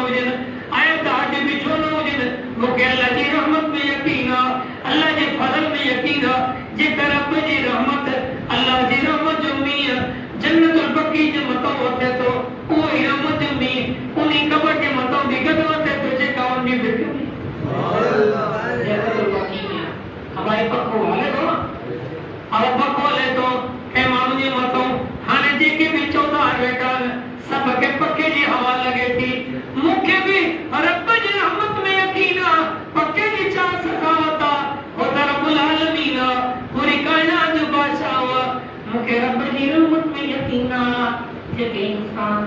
Heusen आयत आज बिछो न हुजन मूंखे अल्लाह जी रहमत में यकीन आ अल्लाह जे फज़ल में यकीन आ जेकर रब जी रहमत अल्लाह जी रहमत जो मींहुं जन्नतुल बकी जे मथां वसे थो उहो ई रहमत जो मींहुं उन कबर जे मथां बि गॾु वसे थो जेका उन बिख में जन्नतुल बकी में हवाई पखो हले थो अब पखो हले थो के माण्हू जे मथां हाणे जेके बि चौधार वेठा सब के पक्के जी हवा लगे थी मुखे भी रब जी रहमत में यकीन आ पक्के जी चा सखावत आ खुदा रब्बुल आलमीन पूरी कायनात जो बादशाह हुआ मुखे रब जी रहमत में यकीन आ जेके इंसान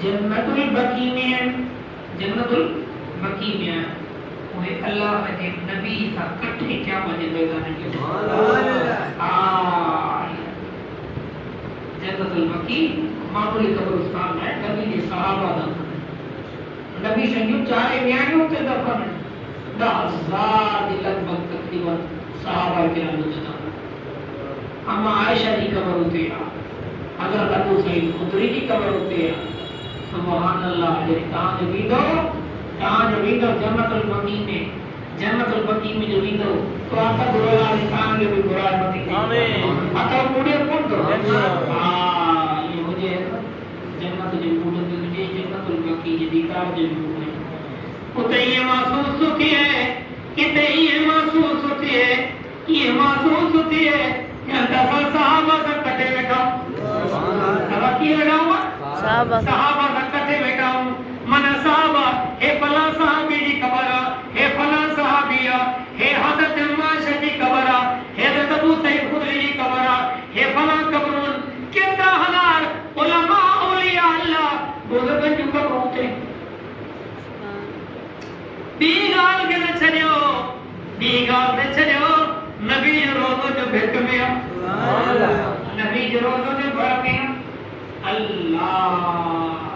जन्नतुल बकी में ओए अल्लाह के नबी का इकट्ठे क्या बजे मैदान के सुभान अल्लाह जन्नतुल बकी मामूली कब्रिस्तान है नबी के सहाबा दा नबी संग चाहे न्यायों ते दफन 10,000 के लगभग तकरीबन सहाबा के अंदर अम्मा आयशा की कब्र होती है हजरत अबू सईद खुदरी की कब्र होती है सुभान अल्लाह जे ताज वीदो जन्नतुल बकी में जो वीदो तो आपका गुरुला इंसान जो भी बुरा मत आमीन आता पूरे कौन तो हां ये मुझे जन्नत जो पूरे मुझे जन्नतुल बकी ये दीदार जो है उते ये महसूस होती है किते ये महसूस होती है कि दफल साहबा से कटे बैठा सुभान की बैठा हुआ साहबा से कटे बैठा हूं मन साहबा हे फला साहबी जी कबरा हे फला साहबिया हे हजरत माशा जी कबरा हे हजरत अबू सईद खुदरी जी कबरा हे फला कबरून कितना हजार उलमा औलिया अल्लाह बुजुर्ग जो कबरों थे बी गाल के न छड़ियो नबी जो रोज़ो जो भिक में सुभान अल्लाह नबी जो रोज़ो जो भर में अल्लाह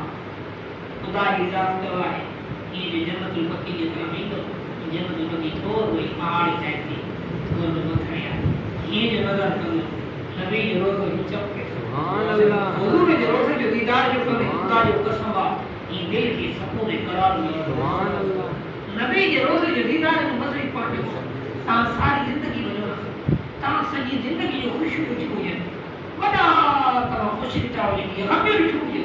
खुदा की जात गवाह है ये जन्नतुल बकी के तरफ तो जन्नतुल बकी थोड़ हुई पहाड़ी टाइप की थोड़ मत है ये जो नजर कर नबी जो रोज़ो ही चौके सुभान अल्लाह हुजूर जो रोज़ो जो दीदार जो करे खुदा जो कसम आ ये दिल की सुकून करार में सुभान अल्लाह नबी जो रोज़ो जो दीदार को मज़े पाटे ता सारी जिंदगी में ता सही जिंदगी जो खुशी हो है बड़ा ता खुशी चाहे ये हम भी छूटे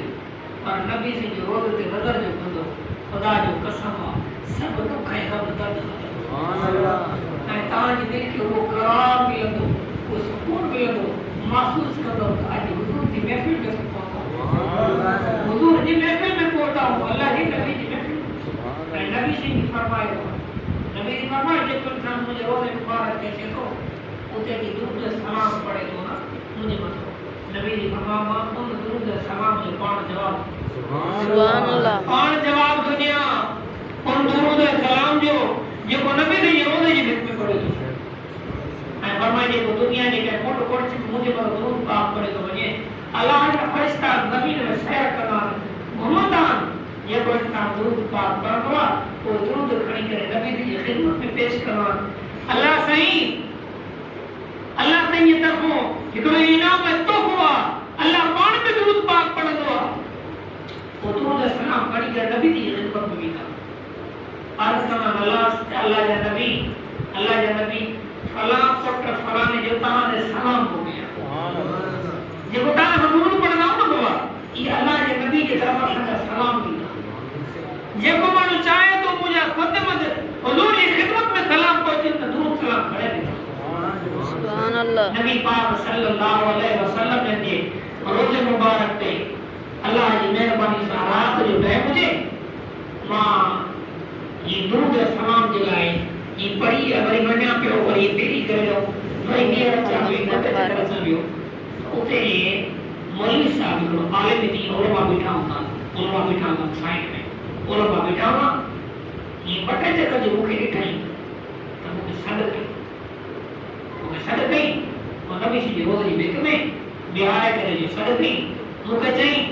पर नबी से जो रोज़ ते नजर जो बंदो खुदा जो कसम सब दुख है सब दर्द सुभान अल्लाह ऐ ताज दिल के वो करार भी लगो वो सुकून भी लगो महसूस करो आज हुजूर की महफिल में सुभान अल्लाह हुजूर की महफिल में पहुंचा हूं अल्लाह की नबी की महफिल सुभान अल्लाह नबी से फरमाया नबी ने फरमाया कि तुम शाम मुझे रोज़े मुबारक कहते तो उते की दुरूद सलाम पढ़े तो ना मुझे मत नबी ने फरमाया तुम दुरूद सलाम जो पान जवाब सुभान अल्लाह पान जवाब दुनिया उन दुरूद सलाम जो को नबी ने रोज़े जी में पढ़े तो मैं फरमाया को दुनिया ने के फोटो कोर्स मुझे पर दुरूद पाक पढ़े तो वने अल्लाह का फरिश्ता नबी ने सैर करना घुमदान ये को इंसान दुरूद पाक पढ़वा तो दुरूद खड़ी करे नबी की खिदमत में पेश करवा अल्लाह सही ये तरफो हिकड़ो इनाम तोहफा अल्लाह पान में दुरूद पाक पढ़दो वो दुरूद सलाम पढ़ी कर नबी की खिदमत में था अर्ज करना अल्लाह या नबी फला पुट फला ने जो ता ने सलाम हो गया सुभान अल्लाह जे को ता दुरूद पढ़ना ना बाबा ये अल्लाह के नबी के तरफ से सलाम दी जे को मानो चाहे तो मुझे खुद मत हुजूर की खिदमत में सलाम पहुंचे तो दुरूद सलाम पढ़े सुभान अल्लाह नबी पाक सल्लल्लाहु अलैहि वसल्लम ने दिए रोज़े मुबारक पे अल्लाह की मेहरबानी से रात जो है मुझे मां ये दुरूद सलाम दिलाए ये पढ़ी अगर मन्या पे और ये तेरी कर लो भाई मेरा चाहिए ना तेरा चाहिए उते मौलवी साहब को आले में दी उलमा बैठा होगा साइड में उलमा बैठा हुआ ये पटे जगह जो मुखे दिखाई तो मुझे सदके और नबी से रोज़ बेक में बिहार करे जो सदके मुखे चाहिए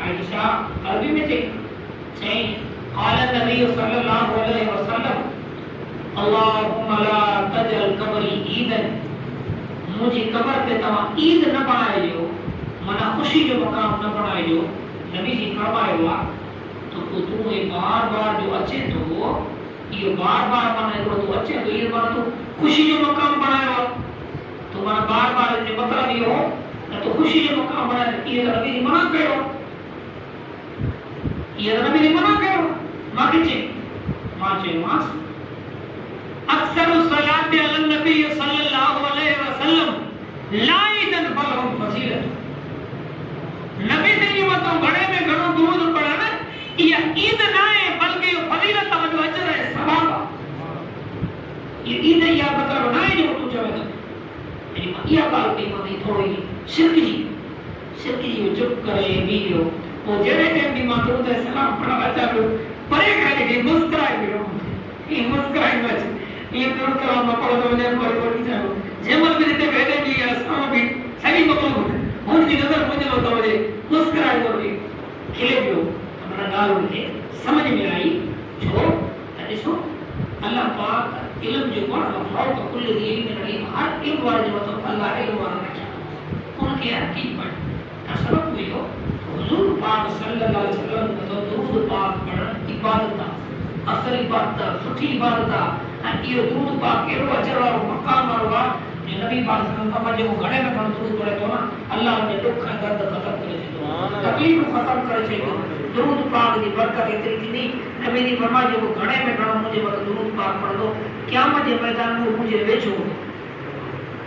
आयशा अरबी में चाहिए قال النبي صلى الله عليه وسلم اللهم لا تجعل قبري عيدا मुझे कब्र पे तवा ईद न बनाए जो मना खुशी जो मकाम न बनाए जो नबी जी फरमाया हुआ तो तू ये बार-बार जो अचे तो ये बार-बार माने तो अचे तो ये माने तो खुशी जो मकाम बनायो तो माने बार-बार जो मतलब ये हो तो खुशी जो मकाम बनायो ये नबी मना कयो ये नबी मना कयो माचे मास अक्सर सलात अल नबी सल्लल्लाहु अलैहि वसल्लम लाइदन बलहुम फजीलत नबी तेरी मतलब घणे में घणो दूध पड़ा ना ये ईद ना है बल्कि फजीलत जो अजर है सवाब ये ईद या मतलब ना है जो तू चवे तो ये बात की मनी थोड़ी शिरक जी चुप करे वीडियो वो जेरे टाइम भी मां दूध सलाम पढ़ा बच्चा लो परे खाली के मुस्कुराए बिरो ये मुस्कुराए बच ये तो कलाम पढ़ो तो मुझे कोई जानो जेमल भी ते भेदे भी असा भी सभी मतलब उनकी नजर मुझे लो तो मुझे मुस्कुराए और भी खिले भी हमारा गाल उनके समझ में आई जो देखो अल्लाह पाक इल्म जो कोण अल्लाह का कुल दीन में नहीं हर एक बार जो तो अल्लाह इल्म वाला रखा उनके हर की पर कसरत हुई हो हुजूर पाक सल्लल्लाहु अलैहि वसल्लम का तो दुरूद पाक पढ़ना इबादत असल इबादत सुठी इबादत ये दुरूद पाक केरो अजर और मकाम वाला ये नबी पाक सल्लल्लाहु अलैहि वसल्लम घणे में घणो दुरूद पढ़े तो ना अल्लाह ने दुख दर्द खत्म करे दे तकलीफ खत्म करे छे दुरूद पाक की बरकत इतनी थी नबी ने फरमाया जो घणे में घणो मुझे मत दुरूद पाक पढ़ दो क़यामत के मैदान में मुझे वेचो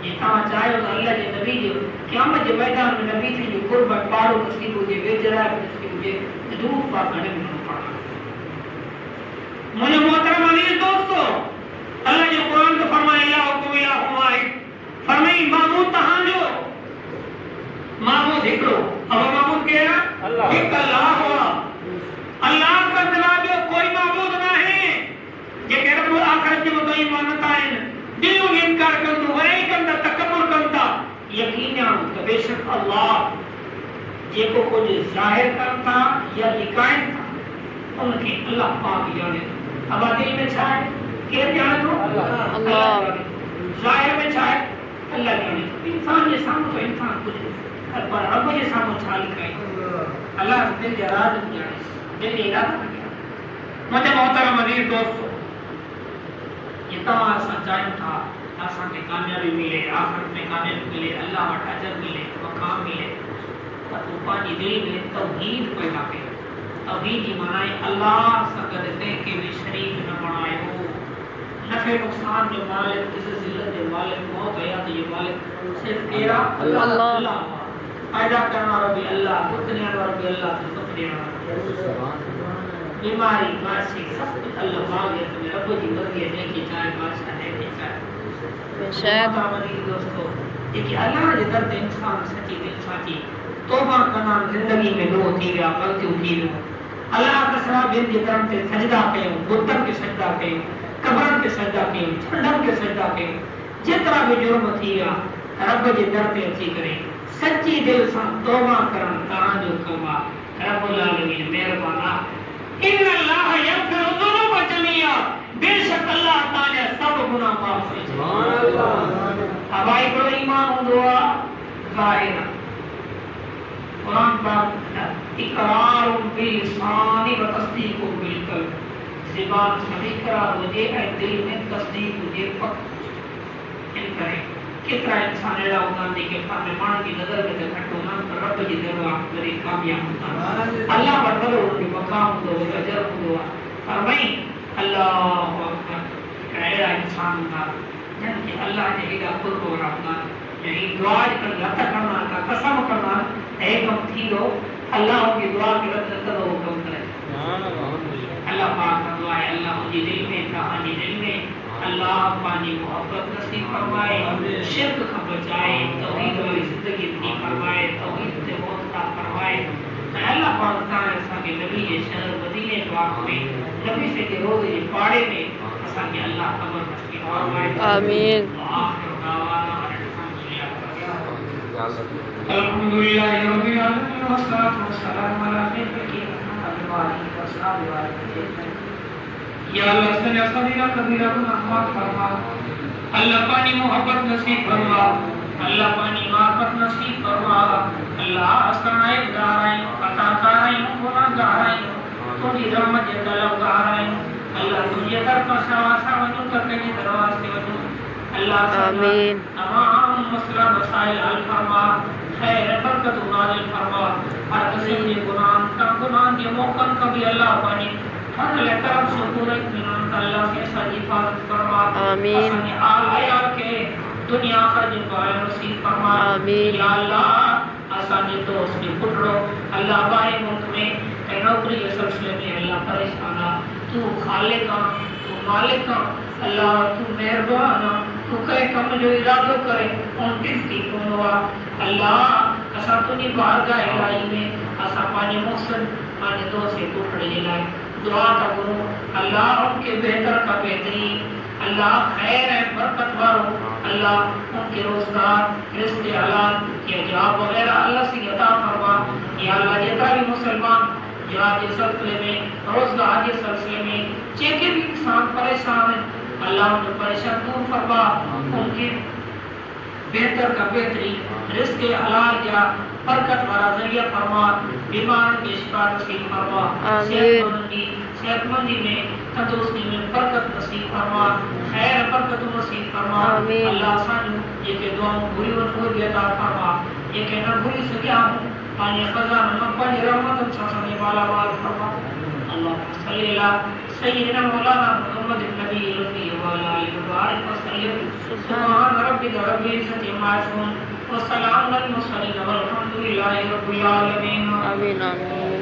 ये ता चाहे तो अल्लाह के नबी जो क़यामत के मैदान में नबी थी जो कुर्बान पारो नसीब हो जे बेजरा नसीब हो जे दुरूद पाक घणे में घणो पढ़ मुझे मोहतरम अजीज दोस्तों अल्लाह जो कुरान में फरमाया इलाहुकुम इलाहुम वाहिद फरमाई माबूद तहां जो माबूद हिकड़ो अब माबूद के अल्लाह एक अल्लाह हुआ अल्लाह का सिवा जो कोई माबूद ना है जे के रब आखिरत के तो ईमानता है दिल में इनकार कर दो वही कंदा तकब्बुर कंदा यकीन है बेशक अल्लाह जे को कुछ जाहिर करता या लिकायत था उनके अल्लाह पाक जाने अब दिल में छाए के जाने तो अल्लाह जाहिर में छाए अल्लाह जाने इंसान के सामने तो इंसान कुछ पर रब के सामने छा लिखा है अल्लाह दिल जराद जाने दिल इरादा क्या मुझे मोहतरम अजीज दोस्तों ये तमाम सच्चाई था आसा के कामयाबी मिले आखिरत में कामयाबी मिले अल्लाह वट अजर मिले मकाम मिले पर ऊपर दिल में तौहीद पैदा करे तौहीद की माने अल्लाह सगद से के भी शरीक न बनायो नफे नुकसान जो मालिक किसी जिल्लत जो मालिक मौत हयात जो मालिक सिर्फ तेरा अल्लाह पैदा करना रबी अल्लाह पुतने रबी अल्लाह तो सुपने बीमारी मासी सब कुछ अल्लाह मांगे तो रब की मर्जी है कि चाहे बादशाह है कि चाहे बेशक हमारी दोस्तों कि अल्लाह के दर पे इंसान सच्ची दिल साची तौबा करना जिंदगी में लो थी गया गलती थी लो अल्लाह का सरा बिन की तरफ से सजदा कयो बुतन के सजदा कयो कब्र के सजदा कयो ठंडक के सजदा कयो जितना भी जुर्म थी गया रब के दर पे अची करे सच्ची दिल से तौबा करन तां जो कमा रब्बुल आलमीन मेहरबाना इन अल्लाह यगफिरु ज़ुनूब जमीआ बेशक अल्लाह ताला सब गुनाह माफ करे सुभान अल्लाह हवाई बड़ो ईमान हुंदो ज़ाहिर कुरान पाक इकरार बिल लिसानी व तस्दीक बिल कल्ब ज़बान से इकरार हो जे ऐ दिल में तस्दीक हो जे पक इन करे कितना इंसान एड़ा होता है कि सामने मान की नजर में घटो ना रब जी दरबार करे कामयाब होता अल्लाह बदल उनके मकाम दो अजर दो फरमाई अल्लाह अकबर एड़ा इंसान था जन कि अल्लाह ने एड़ा कुर्ब रखना यही दुआ कर लत करना का कसम करना एक हम थी लो अल्लाह की दुआ की रद्द करो हुक्म करे अल्लाह पाक का दुआ है अल्लाह जी दिल में कहानी दिल में अल्लाह पानी मोहब्बत नसीब फरमाए शिर्क का बचाए तौहीद वाली जिंदगी दी फरमाए तौहीद से मौत का फरमाए अल्लाह पाक ताने असा के नबी के शहर मदीने पाक में नबी से के रोज़ ये पाड़े में असा के अल्लाह कब्र नसीब फरमाए आमीन आखिर दावाना अल्हम्दुलिल्लाह रब्बिल आलमीन वस्सलातु वस्सलामु अला नबिय्यिना मुहम्मद व आलिहि वसहबिहि या अल्लाह सल्लल्लाहु अलैहि वसल्लम कबीरा गुनाह माफ फरमा अल्लाह पानी मोहब्बत नसीब फरमा अल्लाह पानी माफत नसीब फरमा अल्लाह असनाए गाराई अता कराई गुनाहगाराई तुझी रहमत जे तलबगार आहियूं अल्लाह तुझे दर खां असां वञूं त कंहिंजे दरवाज़े ते वञूं अल्लाह आमीन तमाम मसला मसाइल हल फरमा खैर बरकत नाज़िल फरमा हर किस्म जे गुनाह के मौक़न का भी अल्लाह पानी फजल करम से पूरे इत्मीनान अल्लाह से असांजी हिफाज़त फरमा आमीन असांजे आल अयाल के दुनिया आखिरत जो पाए नसीब फरमा आमीन या अल्लाह असांजे दोस्त के पुटरो अल्लाह बारे मुल्क में ऐं नौकरी के सिलसिले में अल्लाह परेशान आहे तू खालिक आहे तू मालिक आहे अल्लाह तू मेहरबान आहे तू कंहिं कम जो इरादो करे उन गिनती कोन्ह आहे अल्लाह असां तुंहिंजी बारगाह इलाही में असां पंहिंजे मक़सद पंहिंजे दोस्त के पुटड़े जे लाइ दुआ था करूं अल्लाह उनके बेहतर का बेहतरीन अल्लाह खैर है बरकत वालो अल्लाह उनके रोजगार रिज़्क़ हलाल के जवाब वगैरह अल्लाह से अता फरमा या अल्लाह जितना भी मुसलमान जवाब के सिलसिले में रोजगार के सिलसिले में जेके भी इंसान परेशान है अल्लाह उनको परेशान दूर फरमा उनके बेहतर का बेहतरीन रिज़्क़ हलाल या बरकत वाला जरिया फरमा बीमार के शिफा नसीब फरमा सेहतमंदी में तंदुरुस्ती में बरकत नसीब फरमा खैर बरकत नसीब फरमा अल्लाह सानू जेके दुआऊं पूरी हो अता फरमा जेके न भूली सकिया पानी खजाना न पानी रहमत सां वाला वाल फरमा अल्लाह सल्ली अला सय्यिदना मौलाना मुहम्मद नबी रबी व अला आलिहि व बारिक वसल्लम सुभान रब्बिका रब्बिल इज्जति अम्मा यसिफून व सलामुन अलल मुरसलीन वल्हम्दुलिल्लाहि रब्बिल आलमीन आमीन आमीन।